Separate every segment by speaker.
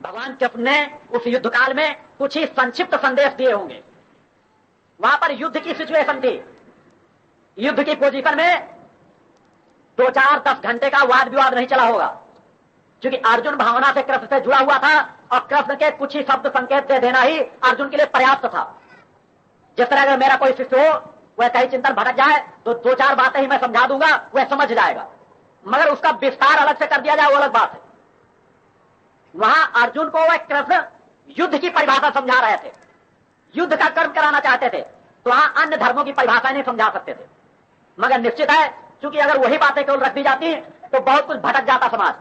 Speaker 1: भगवान कृष्ण ने उस युद्ध काल में कुछ ही संक्षिप्त संदेश दिए होंगे। वहां पर युद्ध की सिचुएशन थी, युद्ध की पोजीशन में 2-4-10 घंटे का वाद विवाद नहीं चला होगा, क्योंकि अर्जुन भावना से कृष्ण से जुड़ा हुआ था और कृष्ण के कुछ ही शब्द संकेत दे देना ही अर्जुन के लिए पर्याप्त था। जिस तरह अगर मेरा कोई शिष्य हो, वह कहीं चिंतन भटक जाए तो 2-4 बातें ही मैं समझा दूंगा, वह समझ जाएगा, मगर उसका विस्तार अलग से कर दिया जाए वो अलग बात है। वहां अर्जुन को वह कृष्ण युद्ध की परिभाषा समझा रहे थे, युद्ध का कर्म कराना चाहते थे, तो वहां अन्य धर्मों की परिभाषा नहीं समझा सकते थे। मगर निश्चित है, क्योंकि अगर वही बातें केवल रख दी जाती तो बहुत कुछ भटक जाता समाज।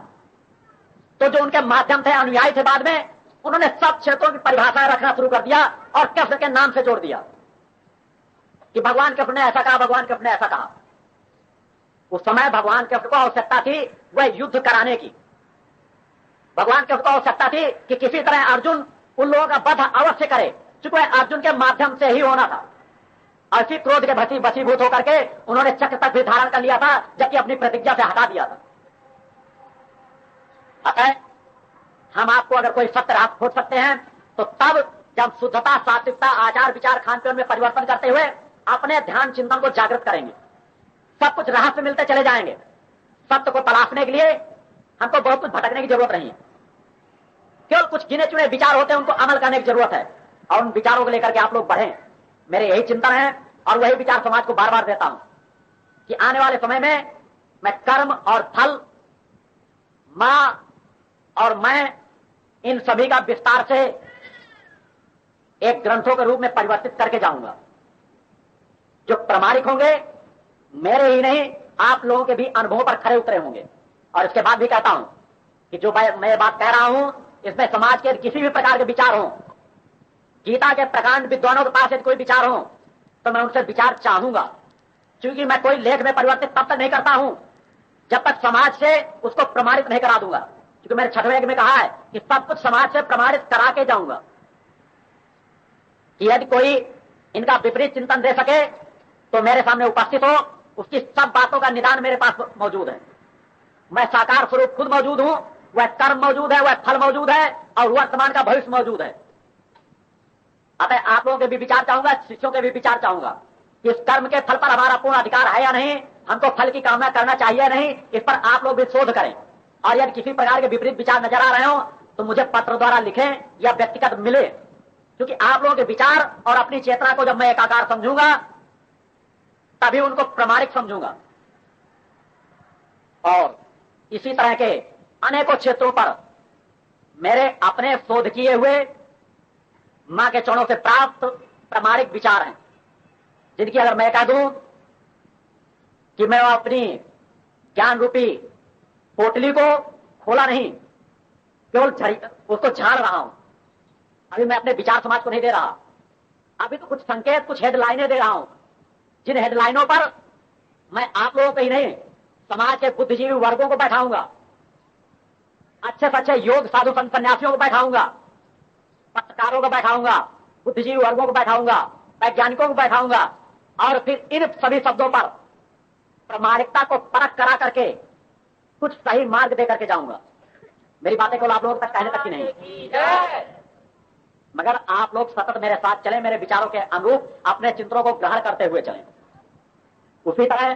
Speaker 1: तो जो उनके माध्यम थे, अनुयायी थे, बाद में उन्होंने सब क्षेत्रों की परिभाषाएं रखना शुरू कर दिया और कृष्ण के नाम से जोड़ दिया कि भगवान कृष्ण ने ऐसा कहा, भगवान कृष्ण ने ऐसा कहा। उस समय भगवान कृष्ण को आवश्यकता थी वह युद्ध कराने की। भगवान कृष्ण को आवश्यकता थी कि किसी तरह अर्जुन उन लोगों का वध अवश्य करे, क्योंकि वह अर्जुन के माध्यम से ही होना था। ऐसी क्रोध के वशीभूत होकर के उन्होंने चक्र तक भी धारण कर लिया था, जबकि अपनी प्रतिज्ञा से हटा दिया था। अतः हम आपको अगर कोई सत्य राह खोज सकते हैं तो तब जब शुद्धता, सात्विकता, आचार विचार, खान पान में परिवर्तन करते हुए अपने ध्यान चिंतन को जागृत करेंगे। सब कुछ रहस्य मिलते चले जाएंगे। सत्य को तलाशने के लिए हमको बहुत कुछ भटकने की जरूरत नहीं है, केवल कुछ गिने चुने विचार होते हैं, उनको अमल करने की जरूरत है और उन विचारों को लेकर के आप लोग बढ़ें। मेरे यही चिंतन है और वही विचार समाज को बार बार देता हूं कि आने वाले समय में मैं कर्म और फल, मां और मैं, इन सभी का विस्तार से एक ग्रंथों के रूप में परिवर्तित करके जाऊंगा, जो प्रामाणिक होंगे, मेरे ही नहीं आप लोगों के भी अनुभवों पर खरे उतरे होंगे। और इसके बाद भी कहता हूं कि जो मैं बात कह रहा हूं इसमें समाज के किसी भी प्रकार के विचार हो, गीता के प्रकांड विद्वानों के पास यदि कोई विचार हो तो मैं उनसे विचार चाहूंगा, क्योंकि मैं कोई लेख में परिवर्तित तब तक नहीं करता हूं जब तक समाज से उसको प्रमाणित नहीं करा दूंगा। क्योंकि मैंने 6वें लेख में कहा है कि सब कुछ समाज से प्रमाणित करा के जाऊंगा कि यदि कोई इनका विपरीत चिंतन दे सके तो मेरे सामने उपस्थित हो, उसकी सब बातों का निदान मेरे पास मौजूद है। मैं साकार स्वरूप खुद मौजूद हूं, वह कर्म मौजूद है, वह फल मौजूद है और वर्तमान का भविष्य मौजूद है। अतः आप लोगों के भी विचार चाहूंगा, शिष्यों के भी विचार चाहूंगा कि इस कर्म के फल पर हमारा पूर्ण अधिकार है या नहीं, हमको फल की कामना करना चाहिए या नहीं, इस पर आप लोग भी शोध करें। और यदि किसी प्रकार के विपरीत विचार नजर आ रहे हो तो मुझे पत्र द्वारा लिखें या व्यक्तिगत मिले, क्योंकि आप लोगों के विचार और अपनी चेतना को जब मैं एकाकार समझूंगा तभी उनको प्रमाणिक समझूंगा। और इसी तरह के अनेकों क्षेत्रों पर मेरे अपने शोध किए हुए मां के चरणों से प्राप्त प्रमाणिक विचार हैं, जिनकी अगर मैं कह दूं कि मैं अपनी ज्ञान रूपी पोटली को खोला नहीं, केवल उसको झाड़ रहा हूं। अभी मैं अपने विचार समाज को नहीं दे रहा, अभी तो कुछ संकेत, कुछ हेडलाइनें दे रहा हूं, जिन हेडलाइनों पर मैं आप लोगों को ही नहीं समाज के बुद्धिजीवी वर्गों को बैठाऊंगा, अच्छे से अच्छे योग साधु संत सन्यासियों को बैठाऊंगा, पत्रकारों को बैठाऊंगा, बुद्धिजीवी वर्गों को बैठाऊंगा, वैज्ञानिकों को बैठाऊंगा और फिर इन सभी शब्दों पर प्रामाणिकता को परख करा करके कुछ सही मार्ग दे करके जाऊंगा। मेरी बातें को आप लोगों तक कहने तक ही नहीं, मगर आप लोग सतत मेरे साथ चलें, मेरे विचारों के अनुरूप अपने चिंतनों को ग्रहण करते हुए चलें। उसी तरह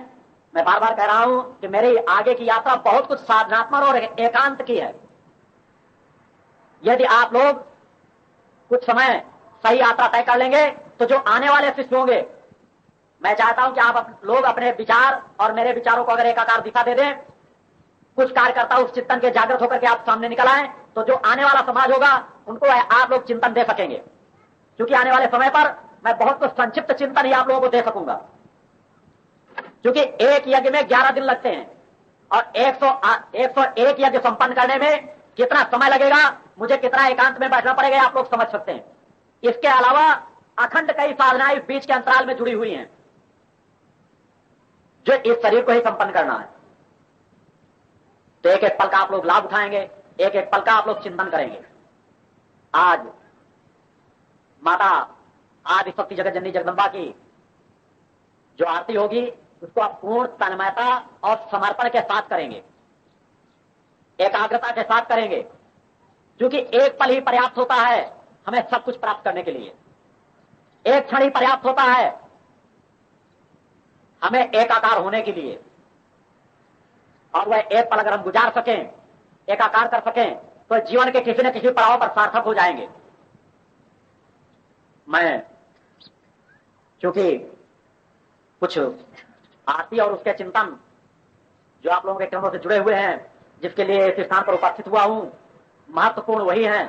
Speaker 1: मैं बार बार कह रहा हूं कि मेरी आगे की यात्रा बहुत कुछ साधनात्मक और एकांत की है। यदि आप लोग कुछ समय सही यात्रा तय कर लेंगे तो जो आने वाले शिष्य होंगे, मैं चाहता हूं कि आप लोग अपने विचार और मेरे विचारों को अगर एकाकार दिखा दे दें, कुछ कार्यकर्ता उस चिंतन के जागृत होकर के आप सामने निकल आए, तो जो आने वाला समाज होगा उनको आप लोग चिंतन दे सकेंगे। क्योंकि आने वाले समय पर मैं बहुत कुछ संक्षिप्त चिंतन ही आप लोगों को दे सकूंगा, क्योंकि एक यज्ञ में 11 दिन लगते हैं और 101 यज्ञ संपन्न करने में कितना समय लगेगा, मुझे कितना एकांत में बैठना पड़ेगा, आप लोग समझ सकते हैं। इसके अलावा अखंड कई साधनाएं बीच के अंतराल में जुड़ी हुई हैं, जो इस शरीर को ही संपन्न करना है। तो एक एक पल का आप लोग लाभ उठाएंगे, एक एक पल का आप लोग चिंतन करेंगे। आज माता आदि शक्ति जगत जननी जगदम्बा की जो आरती होगी उसको आप पूर्ण तन्मयता और समर्पण के साथ करेंगे, एकाग्रता के साथ करेंगे। क्योंकि एक पल ही पर्याप्त होता है हमें सब कुछ प्राप्त करने के लिए, एक क्षण ही पर्याप्त होता है हमें एकाकार होने के लिए, और वह एक पल अगर हम गुजार सकें, एकाकार कर सकें, तो जीवन के किसी न किसी पड़ाव पर सार्थक हो जाएंगे। मैं चूंकि कुछ आरती और उसके चिंतन जो आप लोगों के क्रमों से जुड़े हुए हैं, जिसके लिए इस स्थान पर उपस्थित हुआ हूं, महत्वपूर्ण वही है।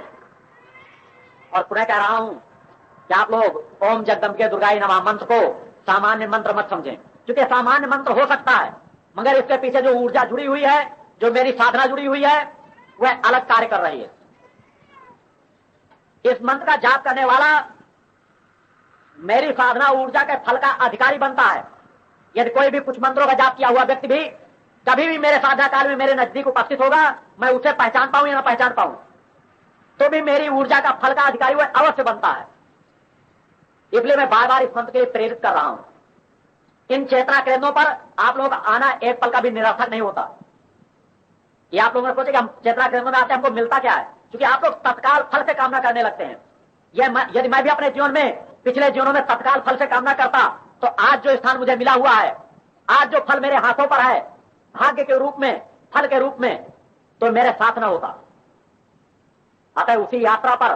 Speaker 1: और पुनः कह रहा हूं कि आप लोग ओम जगदम्बिके दुर्गाई नमः मंत्र को सामान्य मंत्र मत समझें, क्योंकि सामान्य मंत्र हो सकता है, मगर इसके पीछे जो ऊर्जा जुड़ी हुई है, जो मेरी साधना जुड़ी हुई है, वह अलग कार्य कर रही है। इस मंत्र का जाप करने वाला मेरी साधना ऊर्जा के फल का अधिकारी बनता है। यदि कोई भी कुछ मंत्रों का जाप किया हुआ व्यक्ति भी कभी भी मेरे साधना काल में मेरे नजदीक उपस्थित होगा, मैं उसे पहचान पाऊं या ना पहचान पाऊं, तो भी मेरी ऊर्जा का फल का अधिकारी वह अवश्य बनता है। इसलिए मैं बार बार इस मंत्र के लिए प्रेरित कर रहा हूं। इन चेतना केंद्रों पर आप लोग आना एक पल का भी निरर्थक नहीं होता। ये आप लोगों ने सोचे कि हम चेतना केंद्रों में आते हैं, हमको मिलता क्या है, क्योंकि आप लोग तत्काल फल से कामना करने लगते हैं। यदि मैं भी अपने जीवन में पिछले जीवनों में तत्काल फल से कामना करता, तो आज जो स्थान मुझे मिला हुआ है, आज जो फल मेरे हाथों पर है, भाग्य के रूप में, फल के रूप में, तो मेरे साथ न होता। अतः उसी यात्रा पर,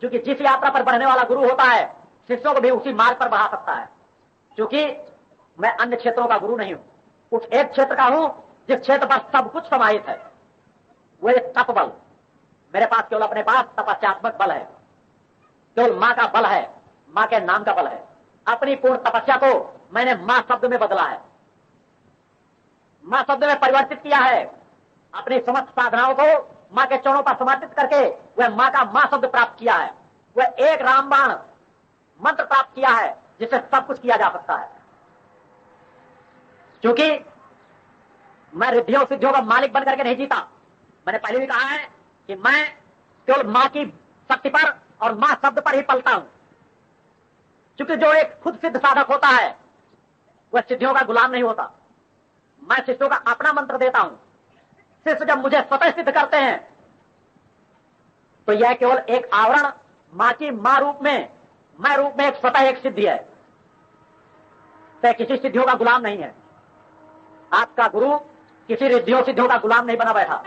Speaker 1: क्योंकि जिस यात्रा पर बढ़ने वाला गुरु होता है, शिष्यों को भी उसी मार्ग पर बढ़ा सकता है। क्योंकि मैं अन्य क्षेत्रों का गुरु नहीं हूं, उस एक क्षेत्र का हूं जिस क्षेत्र पर सब कुछ समाहित है, वो एक तप बल। मेरे पास केवल अपने पास तपस्यात्मक बल है, केवल मां का बल है, मां के नाम का बल है। अपनी पूर्ण तपस्या को मैंने मां शब्द में बदला है, मां शब्द में परिवर्तित किया है। अपनी समस्त साधनाओं को मां के चरणों पर समर्पित करके वह मां का मां शब्द प्राप्त किया है। वह एक रामबाण मंत्र प्राप्त किया है जिससे सब कुछ किया जा सकता है। क्योंकि मैं रिद्धियों सिद्धियों का मालिक बन करके नहीं जीता। मैंने पहले भी कहा है कि मैं केवल मां की शक्ति पर और मां शब्द पर ही पलता हूं। क्योंकि जो एक खुद सिद्ध साधक होता है वह सिद्धियों का गुलाम नहीं होता। मैं शिष्यों का अपना मंत्र देता हूं। शिष्य जब मुझे स्वतः सिद्ध करते हैं तो यह केवल एक आवरण, मां की मां रूप में, मैं रूप में एक स्वतः एक सिद्धि है, तो किसी सिद्धियों का गुलाम नहीं है। आपका गुरु किसी रिद्धियों सिद्धियों का गुलाम नहीं बना बैठा।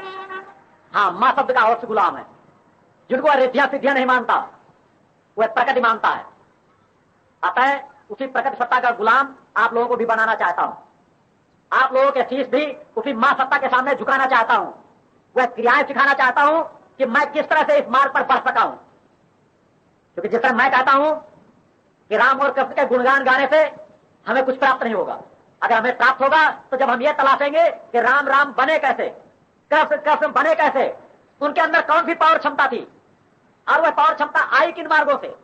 Speaker 1: हाँ, मां शब्द का अवश्य गुलाम है। जिनको वह रिद्धियां सिद्धियां नहीं मानता, वह प्रकट मानता है। अतः उसी प्रकट सत्ता का गुलाम आप लोगों को भी बनाना चाहता हूं। आप लोगों के शीश भी उसी मां सत्ता के सामने झुकाना चाहता हूं। वह क्रियाएं सिखाना चाहता हूं कि मैं किस तरह से इस मार्ग पर बढ़ सका हूं। क्योंकि जिस तरह मैं कहता हूं कि राम और कृष्ण के गुणगान गाने से हमें कुछ प्राप्त नहीं होगा। अगर हमें प्राप्त होगा तो जब हम ये तलाशेंगे कि राम राम बने कैसे, कृष्ण कृष्ण बने कैसे, उनके अंदर कौन सी पावर क्षमता थी और वह पावर क्षमता आई किन मार्गों से।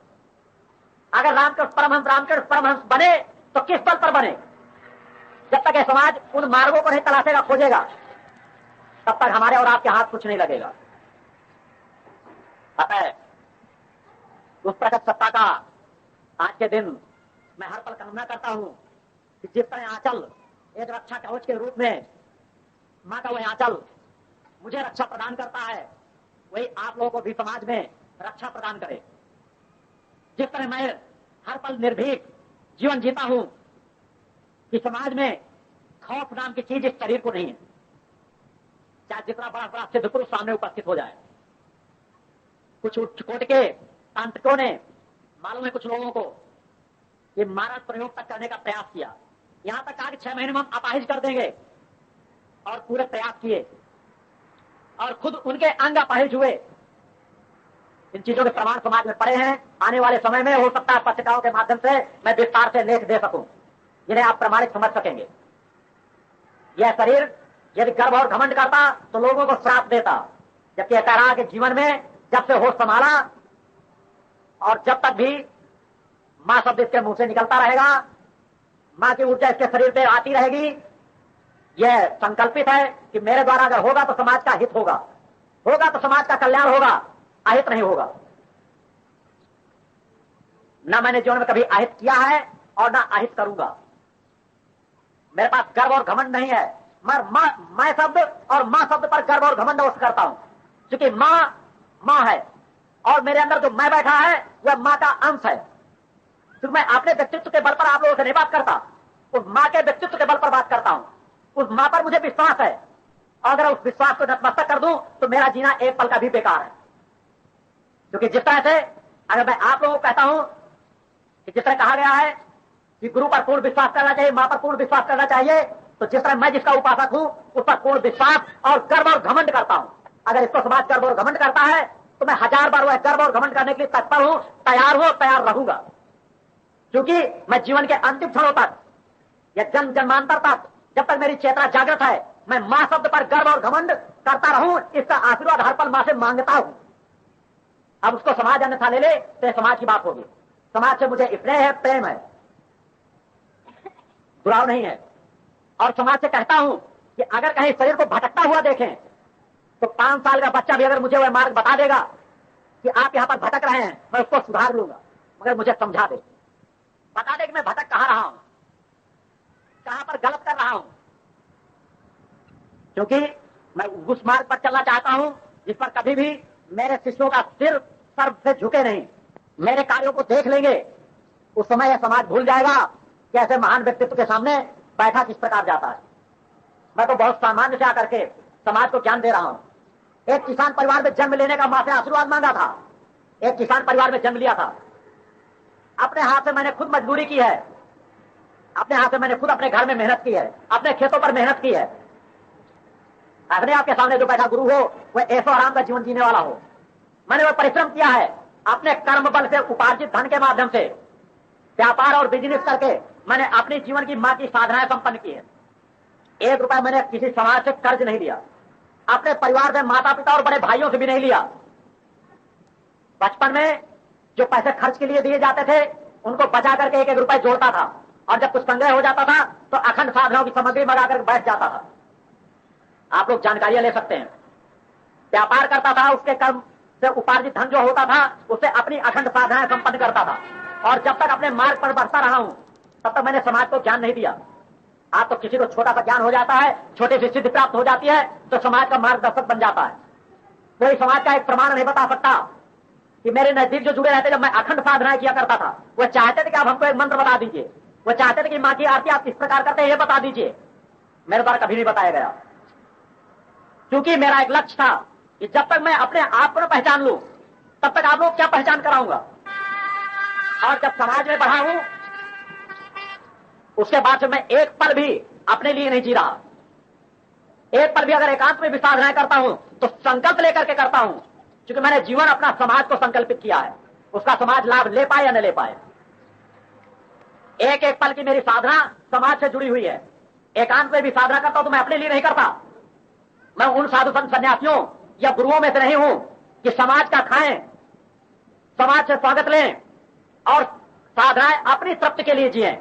Speaker 1: अगर रामकृष्ण परमहंस बने तो किस पल पर बने। जब तक यह समाज उन मार्गों को नहीं तलाशेगा, खोजेगा, तब तक हमारे और आपके हाथ कुछ नहीं लगेगा। अतः उस प्रकट सत्ता का आज के दिन मैं हर पल कामना करता हूं कि जिस तरह आंचल एक रक्षा कवच के रूप में मां का वह आंचल मुझे रक्षा प्रदान करता है, वही आप लोगों को भी समाज में रक्षा प्रदान करे। जिस तरह मैं हर पल निर्भीक जीवन जीता हूं कि समाज में खौफ नाम की चीज इस शरीर को नहीं है। चाहे जितना बड़ा बड़ा सिद्ध पुरुष सामने उपस्थित हो जाए। कुछ उच्च कोटि के तांत्रिकों ने, मालूम है कुछ लोगों को, ये मारक प्रयोग तक करने का प्रयास किया। यहां तक कहा कि 6 महीने में हम अपाहिज कर देंगे, और पूरे प्रयास किए और खुद उनके अंग अपाहिज हुए। इन चीजों के प्रमाण समाज में पड़े हैं। आने वाले समय में हो सकता है पत्रिकाओं के माध्यम से मैं विस्तार से लेख दे सकूं, जिन्हें आप प्रमाणिक समझ सकेंगे। यह शरीर यदि गर्व और घमंड करता तो लोगों को श्राप देता, जबकि कह रहा कि जीवन में जब से होश संभाला और जब तक भी मां शब्द इसके मुंह से निकलता रहेगा, मां की ऊर्जा इसके शरीर पे आती रहेगी, यह संकल्पित है कि मेरे द्वारा अगर होगा तो समाज का हित होगा, होगा तो समाज का कल्याण होगा, अहित नहीं होगा। न मैंने जीवन में कभी अहित किया है और न अहित करूंगा। मेरे पास गर्व और घमंड नहीं है। मैं शब्द और मां शब्द पर गर्व और घमंड अवश्य करता हूं, क्योंकि मां माँ है और मेरे अंदर जो मैं बैठा है वह माँ का अंश है। तो मैं अपने व्यक्तित्व के बल पर आप लोगों से नहीं बात करता, उस माँ के व्यक्तित्व के बल पर बात करता हूं। उस माँ पर मुझे विश्वास है और अगर उस विश्वास को नतमस्तक कर दूं तो मेरा जीना एक पल का भी बेकार है। क्योंकि जिस तरह से अगर मैं आप लोगों को कहता हूं कि जिस तरह कहा गया है कि गुरु पर पूर्ण विश्वास करना चाहिए, मां पर पूर्ण विश्वास करना चाहिए, तो जिस तरह मैं जिसका उपासक हूं उस पर पूर्ण विश्वास और गर्व और घमंड करता हूं। अगर इसको समाज गर्व और घमंड करता है तो मैं 1000 बार वह गर्व और घमंड करने के लिए तत्पर हूं, तैयार रहूंगा। क्योंकि मैं जीवन के अंतिम क्षणों तक या जन्म जन्मांतर तक जब तक मेरी चेतना जागृत है मैं मां शब्द पर गर्व और घमंड करता रहूं, इसका आशीर्वाद हर पल मां से मांगता हूं। अब उसको समाज अन्यथा ले ले तो समाज की बात होगी। समाज से मुझे स्नेह है, प्रेम है, जुड़ाव नहीं है। और समाज से कहता हूं कि अगर कहीं शरीर को भटकता हुआ देखें तो 5 साल का बच्चा भी अगर मुझे वह मार्ग बता देगा कि आप यहां पर भटक रहे हैं, मैं उसको सुधार लूंगा, मगर मुझे समझा दे, बता दे कि मैं भटक कहां रहा हूं, कहां पर गलत कर रहा हूं। क्योंकि मैं उस मार्ग पर चलना चाहता हूं जिस पर कभी भी मेरे शिष्यों का सिर सर्व से झुके नहीं। मेरे कार्यों को देख लेंगे, उस समय यह समाज भूल जाएगा कि ऐसे महान व्यक्तित्व के सामने बैठा किस प्रकार जाता है। मैं तो बहुत सामान्य से आकर के समाज को ज्ञान दे रहा हूं। एक किसान परिवार में जन्म लेने का मां से आशीर्वाद मांगा था। एक किसान परिवार में जन्म लिया था। अपने हाथ से मैंने खुद मजदूरी की है, अपने हाथ से मैंने खुद अपने घर में मेहनत की है, अपने खेतों पर मेहनत की है। अपने आपके सामने जो बैठा गुरु हो वह ऐसो आराम का जीवन जीने वाला हो। मैंने वह परिश्रम किया है, अपने कर्म बल से उपार्जित धन के माध्यम से व्यापार और बिजनेस करके मैंने अपने जीवन की मां की साधनाएं संपन्न की है। 1 रुपया मैंने किसी समाज से कर्ज नहीं लिया, अपने परिवार में माता पिता और बड़े भाइयों से भी नहीं लिया। बचपन में जो पैसे खर्च के लिए दिए जाते थे उनको बचा करके 1-1 रुपए जोड़ता था और जब कुछ संग्रह हो जाता था तो अखंड साधनाओं की सामग्री मंगा कर बैठ जाता था। आप लोग जानकारियां ले सकते हैं। व्यापार करता था, उसके कर्म से उपार्जित धन जो होता था उससे अपनी अखंड साधनाएं संपन्न करता था। और जब तक अपने मार्ग पर बढ़ता रहा हूं तब तक मैंने समाज को ज्ञान नहीं दिया। आप तो किसी को छोटा सा ज्ञान हो जाता है, छोटी सी सिद्धि प्राप्त हो जाती है तो समाज का मार्गदर्शक बन जाता है। कोई समाज का एक प्रमाण नहीं बता सकता कि मेरे नजदीक जो जुड़े रहते जब मैं अखंड साधनाएं किया करता था वह चाहते थे कि आप हमको एक मंत्र बता दीजिए, वह चाहते थे कि मां की आरती आप किस प्रकार करते हैं ये बता दीजिए। मेरे द्वारा कभी नहीं बताया गया, क्योंकि मेरा एक लक्ष्य था कि जब तक मैं अपने आप को पहचान लूं तब तक आप लोग क्या पहचान कराऊंगा। और जब समाज में बढ़ा हूं उसके बाद से मैं एक पल भी अपने लिए नहीं जी रहा। एक पल भी अगर एकांत में भी साधनाएं करता हूं तो संकल्प लेकर के करता हूं, क्योंकि मैंने जीवन अपना समाज को संकल्पित किया है, उसका समाज लाभ ले पाए या न ले पाए। एक एक पल की मेरी साधना समाज से जुड़ी हुई है। एकांत में भी साधना करता हूं तो मैं अपने लिए नहीं करता। मैं उन साधु संत सन्यासियों या गुरुओं में से नहीं हूं कि समाज का खाएं, समाज से स्वागत लें और साधनाएं अपनी तृप्ति के लिए जिएं।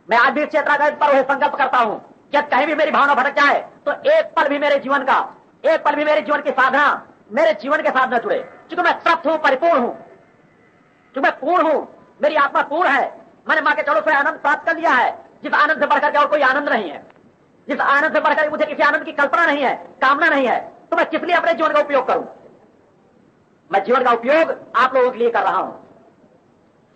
Speaker 1: मैं आज भी इस चेतना पर वह संकल्प करता हूं कि कहीं भी मेरी भावना भटक जाए तो एक पल भी मेरे जीवन का, एक पल भी मेरे जीवन की साधना मेरे जीवन के साथ न जुड़े। क्योंकि मैं तृप्त हूं, परिपूर्ण हूं, क्योंकि मैं पूर्ण हूं, मेरी आत्मा पूर्ण है। मैंने मां के चरणों से आनंद प्राप्त कर लिया है जिस आनंद से बढ़कर के और कोई आनंद नहीं है, जिस आनंद से बढ़कर मुझे किसी आनंद की कल्पना नहीं है, कामना नहीं है। तो मैं किस लिए अपने जीवन का उपयोग करूं? मैं जीवन का उपयोग आप लोगों के लिए कर रहा हूं।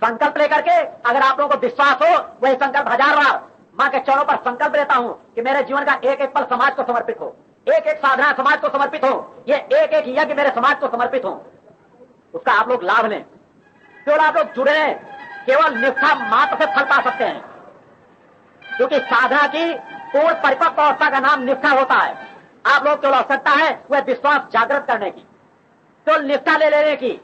Speaker 1: संकल्प लेकर के अगर आप लोगों को विश्वास हो वही संकल्प 1000 बार मां के चरणों पर संकल्प लेता हूं कि मेरे जीवन का एक एक पल समाज को समर्पित हो, एक एक साधना समाज को समर्पित हो, ये एक एक यज्ञ मेरे समाज को समर्पित हो, उसका आप लोग लाभ लें। केवल आप लोग जुड़े रहें, केवल निष्ठा मात्र से फल पा सकते हैं, क्योंकि साधना की पूर्ण परिपक्व अवस्था का नाम निष्ठा होता है। आप लोग केवल आवश्यकता है वह विश्वास जागृत करने की, केवल निष्ठा ले लेने की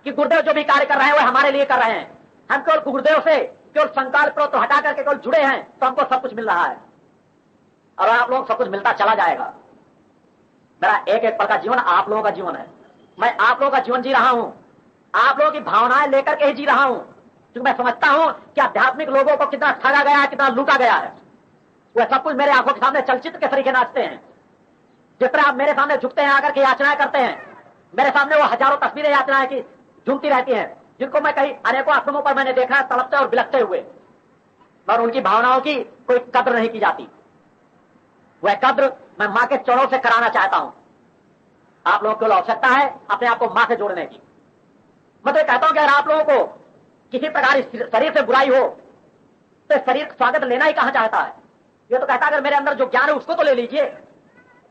Speaker 1: कि गुरुदेव जो भी कार्य कर रहे हैं वह हमारे लिए कर रहे हैं। हम केवल गुरुदेव से केवल संकल्प तो हटा करके केवल जुड़े हैं तो हमको सब कुछ मिल रहा है और आप लोग सब कुछ मिलता चला जाएगा। मेरा एक एक पल का जीवन आप लोगों का जीवन है। मैं आप लोगों का जीवन जी रहा हूं, आप लोगों की भावनाएं लेकर के ही जी रहा हूं, क्योंकि मैं समझता हूं कि आध्यात्मिक लोगों को कितना ठगा गया है, कितना लूटा गया है। वह सब कुछ मेरे आंखों के सामने चलचित्र के तरीके नाचते हैं। जिस तरह आप मेरे सामने झुकते हैं, आकर के याचनाएं करते हैं, मेरे सामने वो हजारों तस्वीरें याचनाएं की झूमती रहती हैं, जिनको मैं कहीं अनेकों आश्रमों पर मैंने देखा है तड़पते और बिलखते हुए, और उनकी भावनाओं की कोई कद्र नहीं की जाती। वह कद्र मैं मां के चरणों से कराना चाहता हूं। आप लोगों को आवश्यकता है अपने आप को मां से जोड़ने की। मैं तो कहता हूं कि अगर आप लोगों को किसी प्रकार इस शरीर से बुराई हो तो शरीर का स्वागत लेना ही कहां चाहता है। ये तो कहता है अगर मेरे अंदर जो ज्ञान है उसको तो ले लीजिए।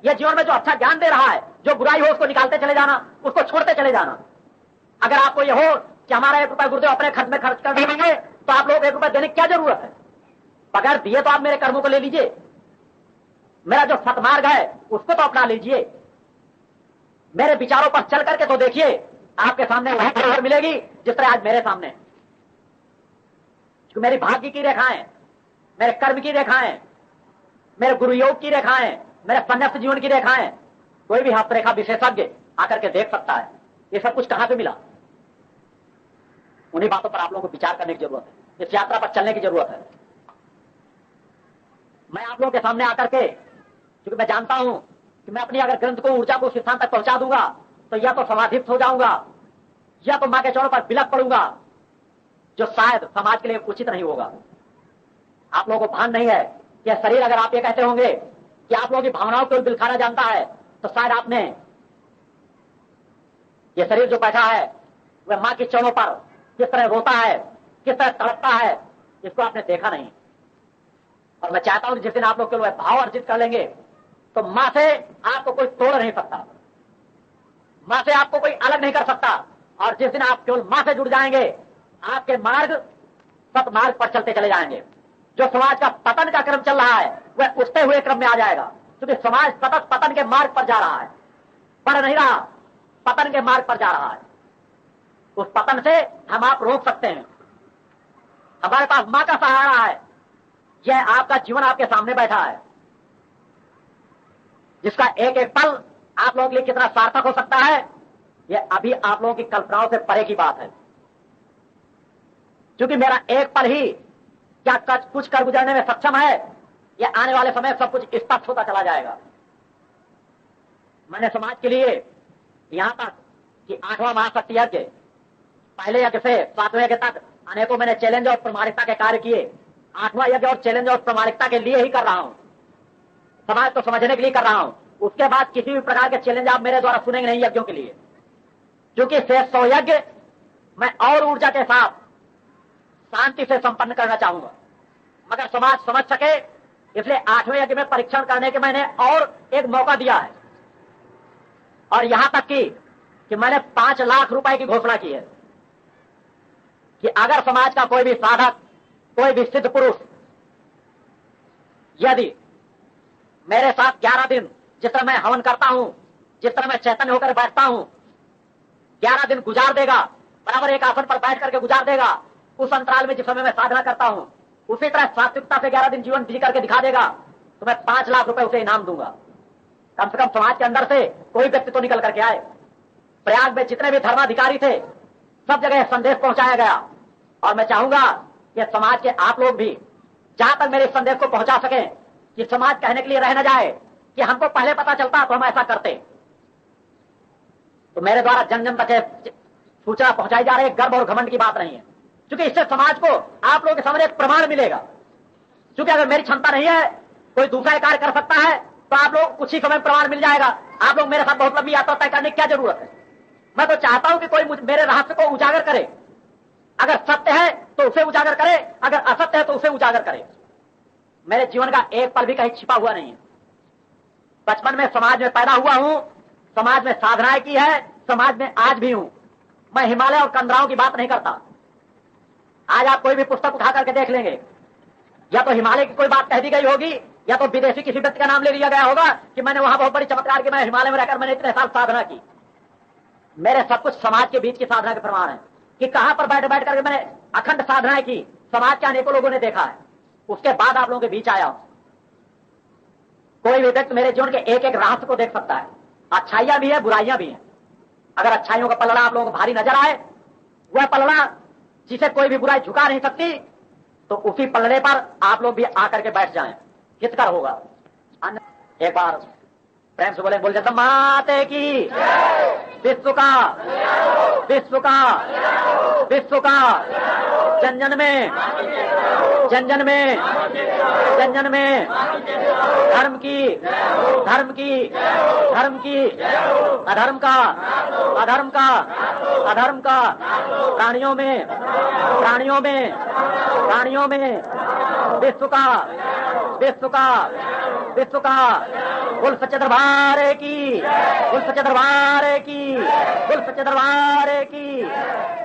Speaker 1: ये जीवन में जो अच्छा ज्ञान दे रहा है, जो बुराई हो उसको निकालते चले जाना, उसको छोड़ते चले जाना। अगर आपको ये हो कि हमारा 1 रुपया गुरुदेव अपने खर्च में खर्च कर देंगे तो आप लोग 1 रुपया देने की क्या जरूरत है। बगैर दिए तो आप मेरे कर्मों को ले लीजिए, मेरा जो सतमार्ग है उसको तो अपना लीजिए, मेरे विचारों पर चल करके तो देखिए, आपके सामने वही खबर मिलेगी जिस तरह आज मेरे सामने। मेरी भाग्य की रेखाएं, मेरे कर्म की रेखाएं, मेरे गुरु योग की रेखाएं, मेरे संन्यास जीवन की रेखाएं, कोई भी हस्तरेखा विशेषज्ञ आकर के देख सकता है। ये सब कुछ कहां से मिला? उन्हीं बातों पर आप लोगों को विचार करने की जरूरत है, इस यात्रा पर चलने की जरूरत है। मैं आप लोगों के सामने आकर के, क्योंकि मैं जानता हूं कि मैं अपनी अगर ग्रंथ को, ऊर्जा को उस स्थान तक पहुंचा दूंगा तो या तो समाधिस्थ हो जाऊंगा या तो मां के चरणों पर बिलक पड़ूंगा, जो शायद समाज के लिए उचित नहीं होगा। आप लोगों को भान नहीं है कि शरीर, अगर आप ये कहते होंगे कि आप लोगों की भावनाओं को बिलखाना जानता है तो शायद आपने ये शरीर जो बैठा है वह मां के चरणों पर किस तरह रोता है, किस तरह तड़पता है, इसको आपने देखा नहीं। और मैं चाहता हूं कि जिस दिन आप लोग केवल भाव अर्जित कर लेंगे तो मां से आपको कोई तोड़ नहीं सकता, मां से आपको कोई अलग नहीं कर सकता। और जिस दिन आप केवल मां से जुड़ जाएंगे, आपके मार्ग सतमार्ग पर चलते चले जाएंगे। जो समाज का पतन का क्रम चल रहा है वह उठते हुए क्रम में आ जाएगा, क्योंकि समाज सतत पतन के मार्ग पर जा रहा है, बढ़ नहीं रहा, पतन के मार्ग पर जा रहा है। उस पतन से हम आप रोक सकते हैं। हमारे पास मां का सहारा है। यह आपका जीवन आपके सामने बैठा है, जिसका एक एक पल आप लोगों के लिए कितना सार्थक हो सकता है, यह अभी आप लोगों की कल्पनाओं से परे की बात है। क्योंकि मेरा एक पल ही क्या कुछ कर गुजरने में सक्षम है, यह आने वाले समय सब कुछ स्पष्ट होता चला जाएगा। मैंने समाज के लिए यहां तक कि 8वां महाशक्ति यज्ञ, पहले यज्ञ से 7वें यज्ञ तक अनेकों मैंने चैलेंज और प्रामाणिकता के कार्य किए। 8वां यज्ञ और चैलेंज और प्रामाणिकता के लिए ही कर रहा हूं, समाज को समझने के लिए कर रहा हूं। उसके बाद किसी भी प्रकार के चैलेंज आप मेरे द्वारा सुनेंगे नहीं यज्ञों के लिए, क्योंकि शेष 100 यज्ञ मैं और ऊर्जा के साथ शांति से संपन्न करना चाहूंगा, मगर समाज समझ सके, इसलिए 8वें यज्ञ में परीक्षण करने के मैंने और एक मौका दिया है। और यहां तक कि मैंने 5 लाख रुपए की घोषणा की है कि अगर समाज का कोई भी साधक, कोई भी सिद्ध पुरुष यदि मेरे साथ 11 दिन, जिस तरह मैं हवन करता हूं, जिस तरह मैं चैतन्य होकर बैठता हूं, 11 दिन गुजार देगा, बराबर एक आसन पर बैठ करके गुजार देगा, उस अंतराल में जिस समय मैं साधना करता हूं उसी तरह सात्विकता से 11 दिन जीवन जी करके दिखा देगा तो मैं 5 लाख रुपए उसे इनाम दूंगा। कम से कम समाज के अंदर से कोई व्यक्ति तो निकल करके आए। प्रयाग में जितने भी धर्माधिकारी थे सब जगह संदेश पहुंचाया गया, और मैं चाहूंगा कि समाज के आप लोग भी जहां तक मेरे संदेश को पहुंचा सकें, कि समाज कहने के लिए रह न जाए कि हमको पहले पता चलता तो हम ऐसा करते। तो मेरे द्वारा जन जन तक सूचना पहुंचाई जा रही है, गर्व और घमंड की बात नहीं है, क्योंकि इससे समाज को आप लोगों के सामने एक प्रमाण मिलेगा। क्योंकि अगर मेरी क्षमता नहीं है, कोई दूसरा कार्य कर सकता है, तो आप लोग कुछ ही समय प्रमाण मिल जाएगा। आप लोग मेरे साथ बहुत लंबी यात्रा तय करने की क्या जरूरत है। मैं तो चाहता हूं कि कोई मेरे रहस्य को उजागर करे, अगर सत्य है तो उसे उजागर करे, अगर असत्य है तो उसे उजागर करे। मेरे जीवन का एक पल भी कहीं छिपा हुआ नहीं है। बचपन में समाज में पैदा हुआ हूं, समाज में साधनाएं की है, समाज में आज भी हूं। मैं हिमालय और कंदराओं की बात नहीं करता। आज आप कोई भी पुस्तक उठा करके देख लेंगे, या तो हिमालय की कोई बात कह दी गई होगी, या तो विदेशी किसी व्यक्ति का नाम ले लिया गया होगा कि मैंने वहां बहुत बड़ी चमत्कार की, मैं हिमालय में रहकर मैंने इतने साल साधना की। मेरे सब कुछ समाज के बीच की साधना के प्रमाण है कि कहां पर बैठ बैठ करके मैंने अखंड साधनाएं की, समाज के अनेकों लोगों ने देखा है। उसके बाद आप लोगों के बीच आया। कोई भी व्यक्ति मेरे जीवन के एक एक रहस्य को देख सकता है। अच्छाइयां भी है, बुराइयां भी हैं। अगर अच्छाइयों का पलड़ा आप लोगों को भारी नजर आए, वह पलड़ा जिसे कोई भी बुराई झुका नहीं सकती, तो उसी पलड़े पर आप लोग भी आकर के बैठ जाएं, हितकर होगा। एक बार प्रेम से बोले, बोल जाता माते की, विश्व का विश्व का जन जन में धर्म की अधर्म का प्राणियों में विश्व का बोल सच्चे दरबार की